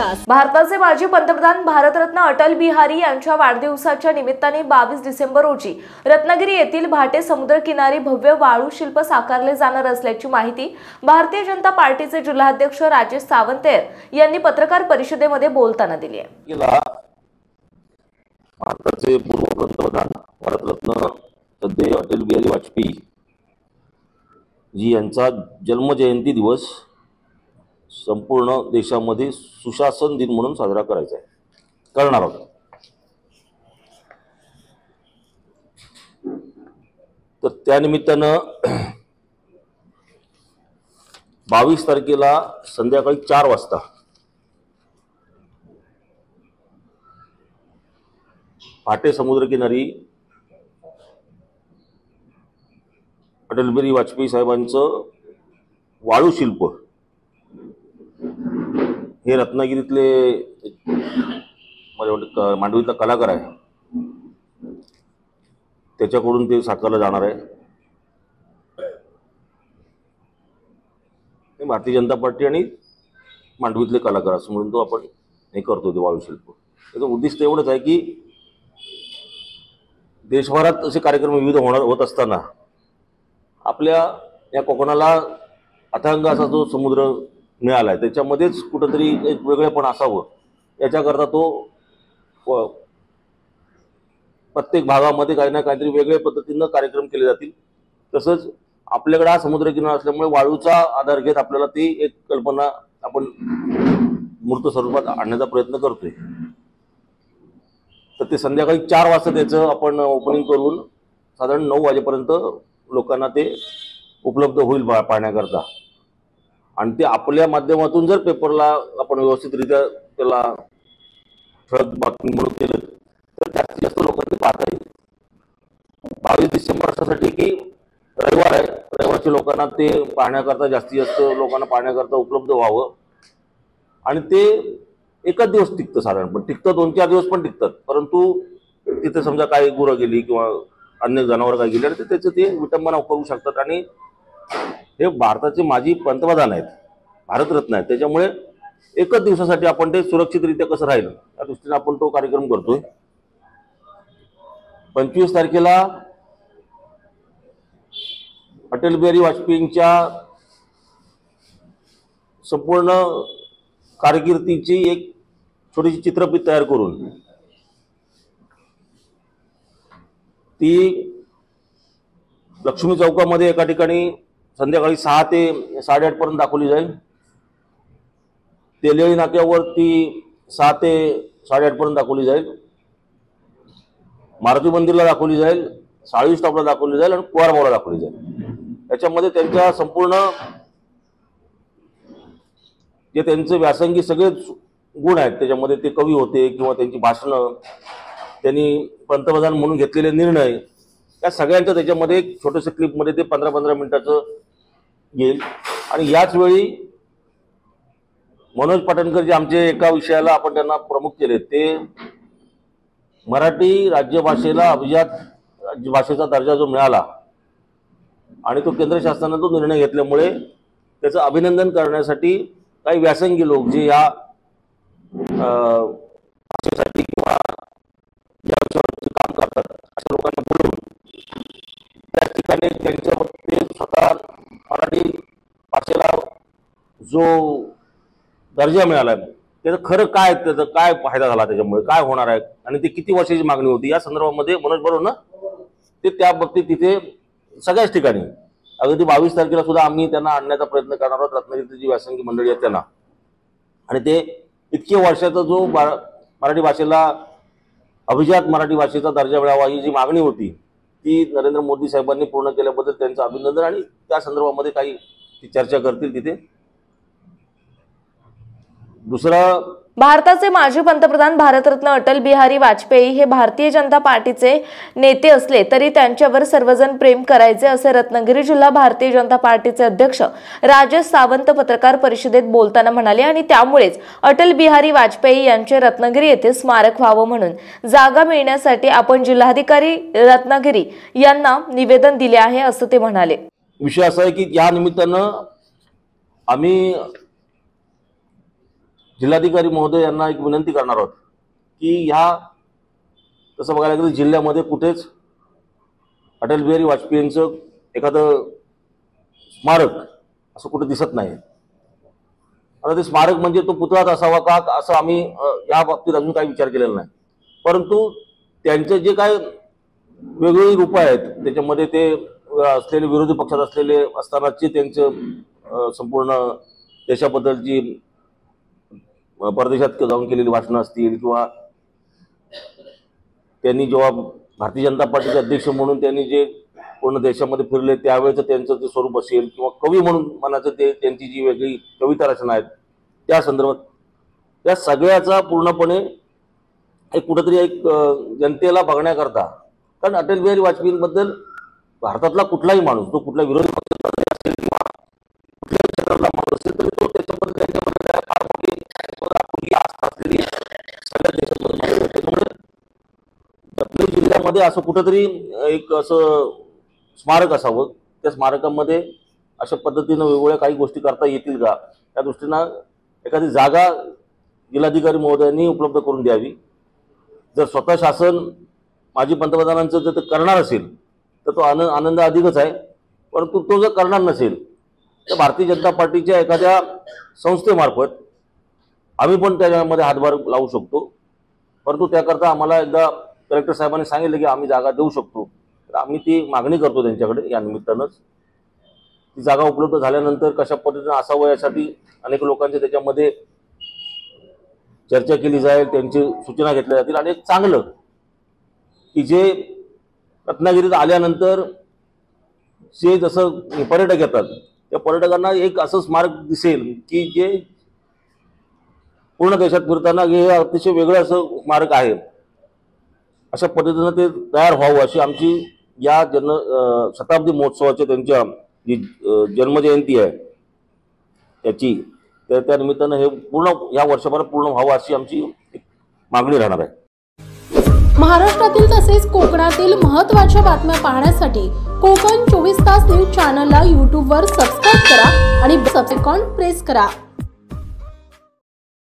विश्वास। भारताचे माजी पंतप्रधान भारतरत्न अटल बिहारी यांच्या वाढदिवसाच्या निमित्ताने 22 डिसेंबर रोजी रत्नागिरी येथील भाटे समुद्रकिनारी भव्य वाळू शिल्प साकारले जाणार असल्याची माहिती भारतीय जनता पार्टीचे जिल्हाध्यक्ष राजेश सावंत यांनी पत्रकार परिषदेमध्ये बोलताना दिली आहे। भारताचे पूर्व पंतप्रधान भारतरत्न श्रद्धेय अटल बिहारी वाजपेयी जी यांचा जन्मजयंती दिवस संपूर्ण देशामध्ये सुशासन दिन म्हणून साजरा करायचा आहे, करणार आहोत। तर त्या निमित्तानं 22 तारखेला संध्याकाळी 4 वाजता भाटे समुद्रकिनारी अटल बिहारी वाजपेयी साहेबांचं वाळू शिल्प हे रत्नागिरीतले मांडवीतला कलाकार आहे, त्याच्याकडून ते साकारलं जाणार आहे। भारतीय जनता पार्टी आणि मांडवीतले कलाकार असं म्हणून तो आपण हे करतो ते वाळू शिल्प। त्याचं उद्दिष्ट एवढंच आहे की देशभरात असे कार्यक्रम विविध होत असताना आपल्या या कोकणाला अथांग असा जो समुद्र मिळाला आहे त्याच्यामध्येच कुठंतरी एक वेगळेपण असावं याच्याकरता तो प्रत्येक भागामध्ये काही ना काहीतरी वेगळ्या पद्धतीनं कार्यक्रम केले जातील। तसंच आपल्याकडे हा समुद्रकिनारा असल्यामुळे वाळूचा आधार घेत आपल्याला ती एक कल्पना आपण मूर्त स्वरूपात आणण्याचा प्रयत्न करतोय। तर ते संध्याकाळी 4 वाजता त्याचं आपण ओपनिंग करून साधारण 9 वाजेपर्यंत लोकांना ते उपलब्ध होईल पाहण्याकरता। आणि ते आपल्या माध्यमातून जर पेपरला आपण व्यवस्थितरित्या त्याला ठळक बातमी म्हणून केलं तर जास्तीत जास्त लोकांनी पाहता येईल। 22 डिसेंबर अशासाठी की रविवार आहे, रविवारच्या लोकांना ते पाहण्याकरता जास्तीत जास्त लोकांना पाहण्याकरता उपलब्ध व्हावं। आणि ते एकच दिवस टिकतं, साधारण पण टिकतं, 2-4 दिवस पण टिकतात, परंतु तिथे समजा काही गुरं गेली किंवा अन्य जनावर काही गेले तर त्याचं ते विटंबना करू शकतात। आणि हे भारताचे माजी पंतप्रधान आहेत, भारतरत्न आहेत, त्याच्यामुळे एकच दिवसासाठी आपण ते सुरक्षितरित्या कसं राहील या दृष्टीने आपण तो कार्यक्रम करतोय। 25 तारखेला अटल बिहारी वाजपेयींच्या संपूर्ण कारकिर्दीची एक छोटीशी चित्रफित तयार करून ती लक्ष्मी चौकामध्ये एका ठिकाणी संध्याकाळी 6 ते 8:30 पर्यंत दाखवली जाईल। तेलियाळी नाक्यावर ती 6 ते 8:30 पर्यंत दाखवली जाईल। मारुती मंदिरला दाखवली जाईल, साळवी स्टॉपला दाखवली जाईल आणि कुवारबावला दाखवली जाईल। याच्यामध्ये त्यांच्या संपूर्ण जे त्यांचे व्यासंगी सगळे गुण आहेत त्याच्यामध्ये ते कवी होते किंवा त्यांची भाषणं, त्यांनी पंतप्रधान म्हणून घेतलेले निर्णय, या सगळ्यांचं त्याच्यामध्ये एक छोटंसं क्लिपमध्ये ते 15-15 मिनिटाचं येईल। आणि याच वेळी मनोज पाटणकर जे आमचे एका विषयाला आपण त्यांना प्रमुख केले, ते मराठी राज्यभाषेला अभिजात भाषेचा दर्जा जो मिळाला आणि तो केंद्र शासनाने तो निर्णय घेतल्यामुळे त्याचं अभिनंदन करण्यासाठी काही व्यासंगी लोक जे या भाषेसाठी किंवा या विषयावरती काम करतात अशा लोकांना बोलवून त्या ठिकाणी त्यांच्यावर ते स्वतः मराठी भाषेला जो दर्जा मिळाला आहे त्याचं खरं काय, त्याचा काय फायदा झाला, त्याच्यामुळे काय होणार आहे आणि ती किती वर्षाची मागणी होती या संदर्भामध्ये मनोज बरोबर ना ते त्या बाबतीत तिथे सगळ्याच ठिकाणी अगदी 22 तारखेला सुद्धा आम्ही त्यांना आणण्याचा प्रयत्न करणार आहोत, रत्नागिरीची जी व्यासंगी मंडळी आहेत त्यांना। आणि ते इतके वर्षाचा जो मराठी भाषेला अभिजात मराठी भाषेचा दर्जा मिळावा ही जी मागणी होती ती नरेंद्र मोदी साहेबांनी पूर्ण केल्याबद्दल त्यांचं अभिनंदन। आणि त्या संदर्भामध्ये काही चर्चा करतील तिथे। दुसरा, भारताचे माजी पंतप्रधान भारतरत्न अटल बिहारी वाजपेयी हे भारतीय जनता पार्टीचे नेते असले तरी त्यांच्यावर सर्वजण प्रेम करायचे असे रत्नागिरी जिल्हा भारतीय जनता पार्टीचे अध्यक्ष राजेश सावंत पत्रकार परिषदेत बोलताना म्हणाले। आणि त्यामुळेच अटल बिहारी वाजपेयी यांचे रत्नागिरी येथे स्मारक व्हावं म्हणून जागा मिळण्यासाठी आपण जिल्हाधिकारी रत्नागिरी यांना निवेदन दिले आहे असं ते म्हणाले। विषय असा आहे की या निमित्तानं आम्ही जिल्हाधिकारी महोदय यांना एक विनंती करणार आहोत की ह्या तसं बघायला गेलं जिल्ह्यामध्ये कुठेच अटल बिहारी वाजपेयींचं एखादं स्मारक असं कुठे दिसत नाही. आता ते स्मारक म्हणजे तो पुतळाच असावा का असं आम्ही या बाबतीत अजून काही विचार केलेला नाही. परंतु त्यांचे जे काय वेगवेगळी रूपं आहेत त्याच्यामध्ये ते असलेले विरोधी पक्षात असलेले असतानाचे त्यांचं संपूर्ण देशाबद्दलची परदेशात जाऊन केलेली भाषणं असतील किंवा त्यांनी जेव्हा भारतीय जनता पार्टीचे अध्यक्ष म्हणून त्यांनी जे पूर्ण देशामध्ये फिरले त्यावेळेचं त्यांचं जे स्वरूप असेल किंवा कवी म्हणून म्हणायचं ते त्यांची जी वेगळी कविता रचना आहेत त्या संदर्भात त्या सगळ्याचा पूर्णपणे एक कुठेतरी एक जनतेला बघण्याकरता, कारण अटल बिहारी वाजपेयींबद्दल भारतातला कुठलाही माणूस तो कुठल्या विरोधी पक्षाचा असेल किंवा कुठल्याही क्षेत्रातला माणूस असेल तरी तो त्याच्याबद्दल त्यांच्याबद्दल फार मोठी आस्था असलेली सगळ्या देशात. त्याच्यामुळे रत्नागिरी जिल्ह्यामध्ये असं कुठंतरी एक असं स्मारक असावं, त्या स्मारकामध्ये अशा पद्धतीनं वेगवेगळ्या काही गोष्टी करता येतील का त्या दृष्टीनं एखादी जागा जिल्हाधिकारी महोदयांनी उपलब्ध करून द्यावी. जर स्वतः शासन माजी पंतप्रधानांचं जर करणार असेल तर तो आनंद अधिकच आहे. परंतु तो जर करणार नसेल तर भारतीय जनता पार्टीच्या एखाद्या संस्थेमार्फत आम्ही पण त्याच्यामध्ये हातभार लावू शकतो. परंतु त्याकरता आम्हाला एकदा कलेक्टर साहेबांनी सांगितलं की आम्ही जागा देऊ शकतो, तर आम्ही ती मागणी करतो त्यांच्याकडे. या निमित्तानंच ती जागा उपलब्ध झाल्यानंतर कशा पद्धतीने असावं यासाठी अनेक लोकांचे त्याच्यामध्ये चर्चा केली जाईल, त्यांची सूचना घेतल्या जातील. आणि एक चांगलं की जे रत्नागिरीत आल्यानंतर जे जसं पर्यटक येतात त्या पर्यटकांना एक असं स्मारक दिसेल की जे पूर्ण देशात फिरताना हे अतिशय वेगळं असं स्मारक आहे, अशा पद्धतीनं ते तयार व्हावं अशी आमची या शताब्दी महोत्सवाच्या त्यांच्या जी जन्मजयंती आहे त्याची त्या निमित्तानं हे पूर्ण या वर्षभरात पूर्ण व्हावं अशी आमची मागणी राहणार आहे. महाराष्ट्रातील तसेच कोकणातील महत्त्वाच्या बातम्या पाहण्यासाठी कोकण 24 तास न्यूज चॅनलला YouTube वर सबस्क्राईब करा आणि बेल आयकॉन प्रेस करा.